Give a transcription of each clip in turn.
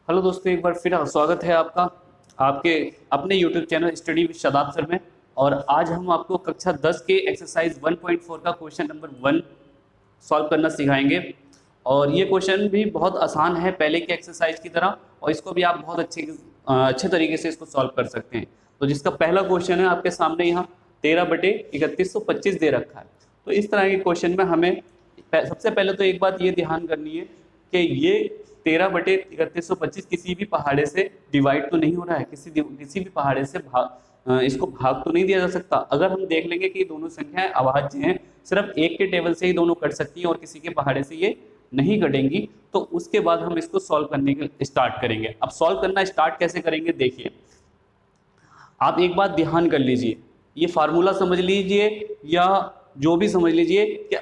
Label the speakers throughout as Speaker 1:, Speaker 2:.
Speaker 1: Hello दोस्तों, एक बार फिर स्वागत है आपका आपके अपने YouTube channel study with Shadab sir में। और आज हम आपको कक्षा 10 के एक्सरसाइज 1.4 का क्वेश्चन नंबर 1 सॉल्व करना सिखाएंगे। और ये क्वेश्चन भी बहुत आसान है पहले के एक्सरसाइज की तरह, और इसको भी आप बहुत अच्छे तरीके से इसको सॉल्व कर सकते हैं। तो जिसका पहला क्वेश्चन है आपके सामने यहाँ 13/3125 दे रखा है। तो इस तरह के क्वेश्चन में हमें सबसे पहले तो एक बात ये ध्यान करनी है कि ये 13/3125 किसी भी पहाड़े से डिवाइड तो नहीं हो रहा है, किसी भी पहाड़े से इसको भाग तो नहीं दिया जा सकता। अगर हम देख लेंगे कि दोनों संख्याएं अभाज्य हैं, सिर्फ एक के टेबल से ही दोनों कट सकती हैं और किसी के पहाड़े से ये नहीं कटेंगी, तो उसके बाद हम इसको सॉल्व करने के स्टार्ट करेंगे। अब सॉल्व करना स्टार्ट कैसे करेंगे, देखिए आप एक बात ध्यान कर लीजिए, ये फार्मूला समझ लीजिए या जो भी समझ लीजिए कि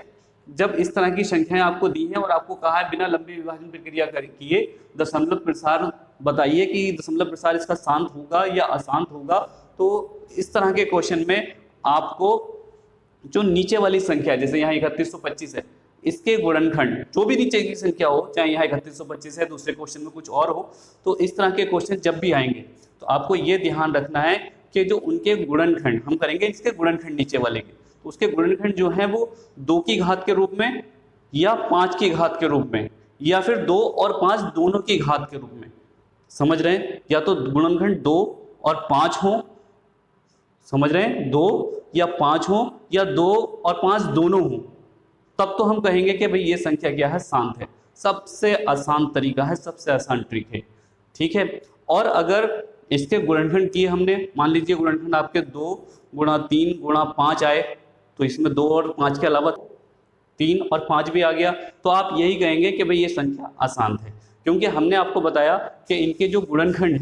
Speaker 1: जब इस तरह की संख्याएं आपको दी हैं और आपको कहा है बिना लंबी विभाजन प्रक्रिया किए दशमलव प्रसार बताइए कि दशमलव प्रसार इसका शांत होगा या अशांत होगा, तो इस तरह के क्वेश्चन में आपको जो नीचे वाली संख्या है, जैसे यहाँ 3125 है, इसके गुणनखंड जो भी नीचे की संख्या हो, चाहे यहाँ 3125 है, दूसरे क्वेश्चन में कुछ और हो, तो इस तरह के क्वेश्चन जब भी आएंगे तो आपको ये ध्यान रखना है कि जो उनके गुणनखंड हम करेंगे, इसके गुणनखंड नीचे वाले के, तो उसके गुणनखंड जो है वो 2 की घात के रूप में या 5 की घात के रूप में या फिर 2 और 5 दोनों की घात के रूप में, समझ रहे हैं, या तो गुणनखंड 2 और 5 हो, समझ रहे हैं, 2 या 5 हो या 2 और 5 दोनों हो, तब तो हम कहेंगे कि भाई ये संख्या क्या है, शांत है। सबसे आसान तरीका है, सबसे आसान ट्रिक है, ठीक है। और अगर इसके गुणनखंड किए हमने, मान लीजिए गुणनखंड आपके 2 गुणा 3 गुणा 5 आए, तो इसमें 2 और 5 के अलावा 3 और 5 भी आ गया, तो आप यही कहेंगे कि भाई ये संख्या अशांत है, क्योंकि हमने आपको बताया कि इनके जो गुणनखंड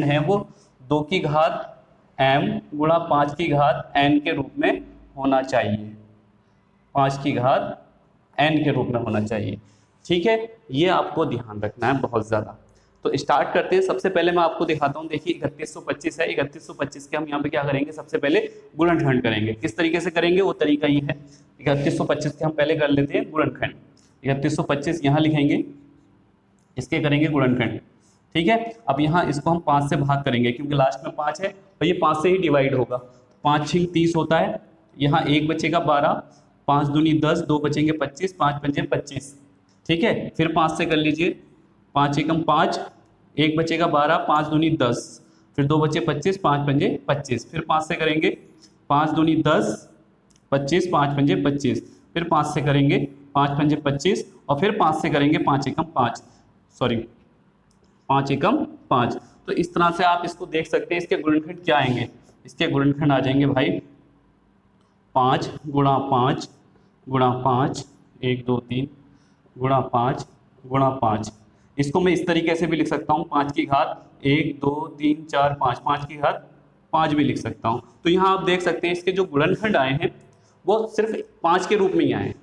Speaker 1: हैं वो 2 की घात m गुणा 5 की घात n के रूप में होना चाहिए, 5 की घात n के रूप में होना चाहिए, ठीक है। ये आपको ध्यान रखना है बहुत ज़्यादा। तो स्टार्ट करते हैं। सबसे पहले मैं आपको दिखाता हूँ, देखिए 3125 है, 3125 के हम यहाँ पे क्या करेंगे, सबसे पहले गुणनखंड करेंगे। किस तरीके से करेंगे वो तरीका ही है। 3125 के हम पहले कर लेते हैं गुणनखंड। 3125 यहाँ लिखेंगे, इसके करेंगे गुणनखंड, ठीक है। अब यहाँ इसको हम 5 से भाग करेंगे, क्योंकि लास्ट में 5 है और ये 5 से ही डिवाइड होगा। 5 6 30 होता है, यहाँ 1 बचेगा 12, 5 दूनी 10, 2 बचेंगे 25, 5 पंजे 25, ठीक है। फिर 5 से कर लीजिए, 5 एकम 5, 1 बचेगा 12, 5 दूनी 10, फिर 2 बचे 25, 5 पंजे 25, फिर 5 से करेंगे, 5 दूनी 10, 25, 5 पंजे 25, फिर 5 से करेंगे, 5 पंजे 25, और फिर 5 से करेंगे 5 एकम 5, सॉरी 5 एकम 5। तो इस तरह से आप इसको देख सकते हैं। इसके गुणनखंड क्या आएंगे, इसके गुणनखंड आ जाएंगे भाई 5 गुणा 5 गुणा 5, 1 2 3 गुणा 5 गुणा 5। इसको मैं इस तरीके से भी लिख सकता हूँ, 5 की घात 1 2 3 4 5, 5 की घात 5 भी लिख सकता हूँ। तो यहाँ आप देख सकते हैं इसके जो गुणनखंड आए हैं वो सिर्फ 5 के रूप में ही आए हैं,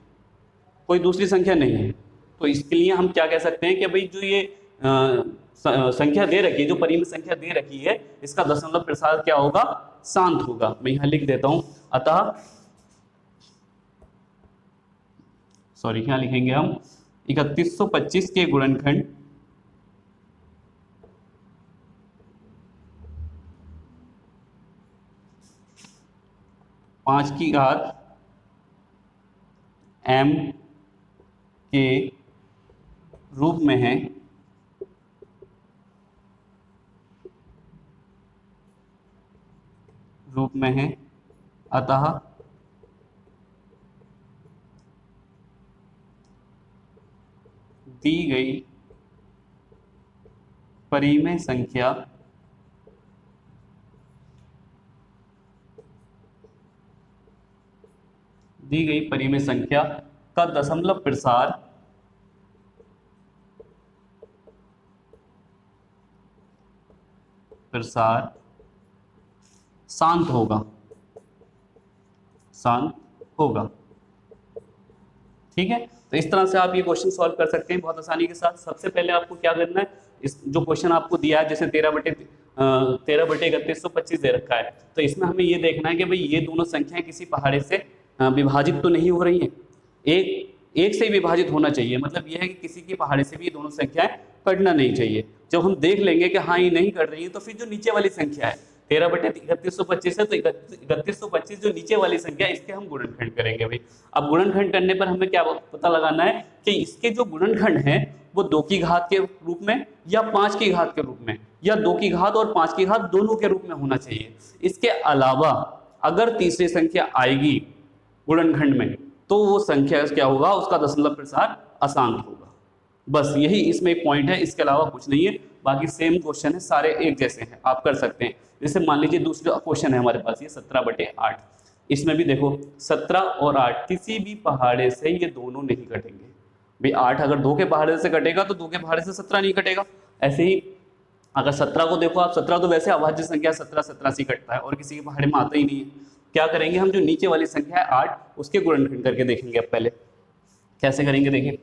Speaker 1: कोई दूसरी संख्या नहीं है। तो इसके लिए हम क्या कह सकते हैं कि भाई जो ये संख्या दे रखी है, जो परिमेय संख्या दे रखी है, इसका दशमलव प्रसार क्या होगा, शांत होगा। मैं यहाँ लिख देता हूँ, अतः सॉरी क्या लिखेंगे हम, 3125 के गुणनखंड 5 की घात m के रूप में है, अतः दी गई परिमेय संख्या का दशमलव प्रसार शांत होगा, ठीक है। तो इस तरह से आप ये क्वेश्चन सॉल्व कर सकते हैं बहुत आसानी के साथ। सबसे पहले आपको क्या करना है, इस जो क्वेश्चन आपको दिया है, जैसे 13/3125 दे रखा है, तो इसमें हमें ये देखना है कि भाई ये दोनों संख्याएं किसी पहाड़े से विभाजित तो नहीं हो रही हैं। एक एक से ही विभाजित होना चाहिए, मतलब यह है कि किसी की पहाड़े से भी ये दोनों संख्याएं कटना नहीं चाहिए। जब हम देख लेंगे कि हाँ ये नहीं कट रही है, तो फिर जो नीचे वाली संख्या है 13/3125 है, तो 3125 जो नीचे वाली संख्या है इसके हम गुणनखंड करेंगे भाई। अब गुणनखंड करने पर हमें क्या पता लगाना है कि इसके जो गुणनखंड है वो 2 की घात के रूप में या 5 की घात के रूप में या 2 की घात और 5 की घात दोनों के रूप में होना चाहिए। इसके अलावा अगर तीसरी संख्या आएगी गुणनखंड में तो वो संख्या क्या होगा, उसका दशमलव प्रसार अशांत होगा। बस यही इसमें एक पॉइंट है, इसके अलावा कुछ नहीं है। बाकी सेम क्वेश्चन है, सारे एक जैसे हैं, आप कर सकते हैं। जैसे मान लीजिए दूसरा क्वेश्चन है हमारे पास ये 17/8। इसमें भी देखो 17 और 8 किसी भी पहाड़े से ये दोनों नहीं कटेंगे भाई। 8 अगर 2 के पहाड़े से कटेगा तो 2 के पहाड़े से 17 नहीं कटेगा। ऐसे ही अगर 17 को देखो आप, 17 तो वैसे अभाज्य संख्या 17 से कटता है और किसी के पहाड़े में आता ही नहीं है। क्या करेंगे हम, जो नीचे वाली संख्या है 8 उसके गुणनखंड करके देखेंगे। अब पहले कैसे करेंगे देखिए,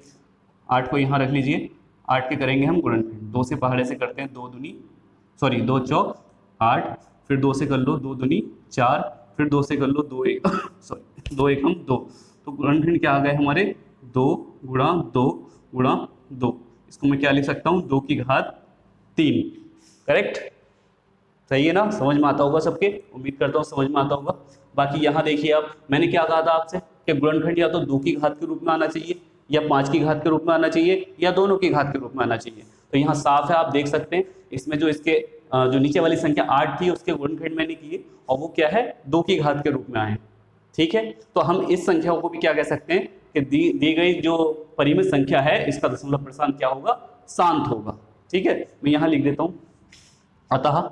Speaker 1: 8 को यहाँ रख लीजिए, 8 के करेंगे हम गुणनखंड। 2 से पहाड़े से करते हैं 2 चौक 8, फिर 2 से कर लो 2 दूनी 4, फिर 2 से कर लो 2 एकम 2। तो गुणनखंड क्या आ गए हमारे 2 गुणा 2 गुणा 2। इसको मैं क्या लिख सकता हूँ 2 की घात 3। करेक्ट, सही है ना, समझ में आता होगा सबके, उम्मीद करता हूँ समझ में आता होगा। बाकी यहाँ देखिए आप, मैंने क्या कहा था आपसे कि गुणनखंड या तो 2 की घात के रूप में आना चाहिए या 5 की घात के रूप में आना चाहिए या दोनों की घात के रूप में आना चाहिए। तो यहाँ साफ है, आप देख सकते हैं इसमें जो इसके जो नीचे वाली संख्या 8 थी उसके गुणनखंड मैंने किए और वो क्या है 2 की घात के रूप में आए। ठीक है, तो हम इस संख्या को भी क्या कह सकते हैं कि दी गई जो परिमित संख्या है इसका दशमलव प्रसार क्या होगा, शांत होगा। ठीक है, मैं यहाँ लिख देता हूँ, अतः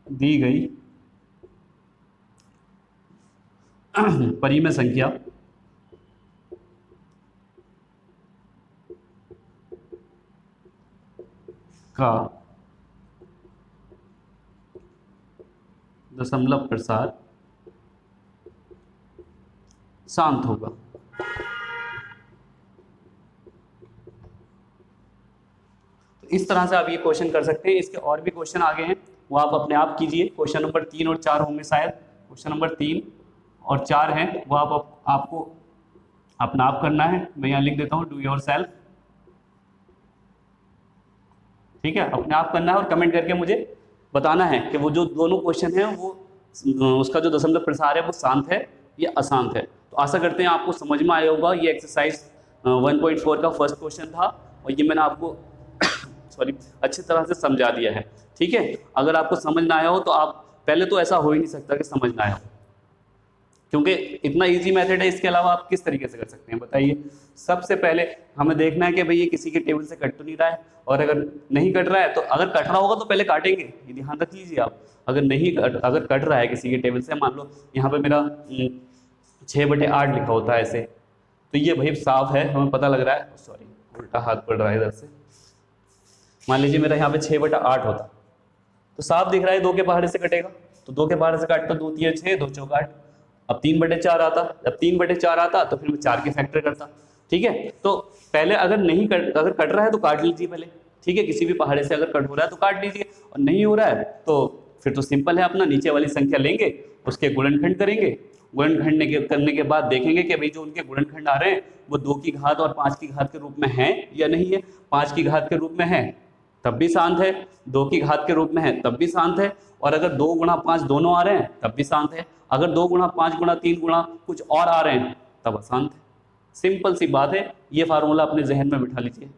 Speaker 1: दी गई परिमेय संख्या का दशमलव प्रसार शांत होगा। तो इस तरह से आप ये क्वेश्चन कर सकते हैं। इसके और भी क्वेश्चन आगे हैं, वो आप अपने आप कीजिए। क्वेश्चन नंबर 3 और 4 होंगे शायद। क्वेश्चन नंबर 3 और 4 हैं, वो आपको अपना आप करना है। मैं यहाँ लिख देता हूँ डू योर सेल्फ। ठीक है, अपने आप करना है और कमेंट करके मुझे बताना है कि वो जो दोनों क्वेश्चन हैं वो उसका जो दशमलव प्रसार है वो शांत है या अशांत है। तो आशा करते हैं आपको समझ में आया होगा। ये एक्सरसाइज 1.4 का फर्स्ट क्वेश्चन था और ये मैंने आपको सॉरी अच्छी तरह से समझा दिया है। ठीक है, अगर आपको समझ ना आया हो तो आप पहले तो ऐसा हो ही नहीं सकता कि समझ ना आया हो, क्योंकि इतना इजी मेथड है। इसके अलावा आप किस तरीके से कर सकते हैं बताइए। सबसे पहले हमें देखना है कि भाई ये किसी के टेबल से कट तो नहीं रहा है, और अगर नहीं कट रहा है तो अगर कट रहा होगा तो पहले काटेंगे, ये ध्यान रख लीजिए आप। अगर कट रहा है किसी के टेबल से, मान लो यहाँ पे मेरा 6/8 लिखा होता है ऐसे, तो ये भाई साफ है, हमें पता लग रहा है। सॉरी उल्टा हाथ पड़ रहा है इधर से। मान लीजिए मेरा यहाँ पे 6/8 होता तो साफ दिख रहा है 2 के पहाड़े से कटेगा, तो 2 के पहाड़े से काटता 2 3 6 2 चौक 8। अब 3/4 आता, जब 3/4 आता तो फिर मैं 4 के फैक्टर करता। ठीक है, तो पहले अगर कट रहा है तो काट लीजिए पहले। ठीक है, किसी भी पहाड़े से अगर कट हो रहा है तो काट लीजिए, और नहीं हो रहा है तो फिर तो सिंपल है, अपना नीचे वाली संख्या लेंगे उसके गुणनखंड करेंगे। गुणनखंड करने के बाद देखेंगे कि भाई जो उनके गुणनखंड आ रहे हैं वो 2 की घात और 5 की घात के रूप में है या नहीं है। 5 की घात के रूप में है तब भी शांत है, 2 की घात के रूप में है तब भी शांत है, और अगर 2 गुणा 5 दोनों आ रहे हैं तब भी शांत है। अगर 2 गुणा 5 गुणा 3 गुणा कुछ और आ रहे हैं तब अशांत है। सिंपल सी बात है, ये फार्मूला अपने जहन में बिठा लीजिए,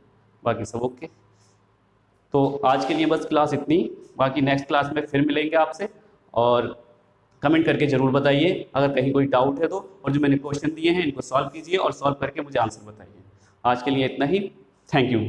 Speaker 1: बाकी सब ओके। तो आज के लिए बस क्लास इतनी, बाकी नेक्स्ट क्लास में फिर मिलेंगे आपसे, और कमेंट करके जरूर बताइए अगर कहीं कोई डाउट है तो, और जो मैंने क्वेश्चन दिए हैं इनको सॉल्व कीजिए और सॉल्व करके मुझे आंसर बताइए। आज के लिए इतना ही, थैंक यू।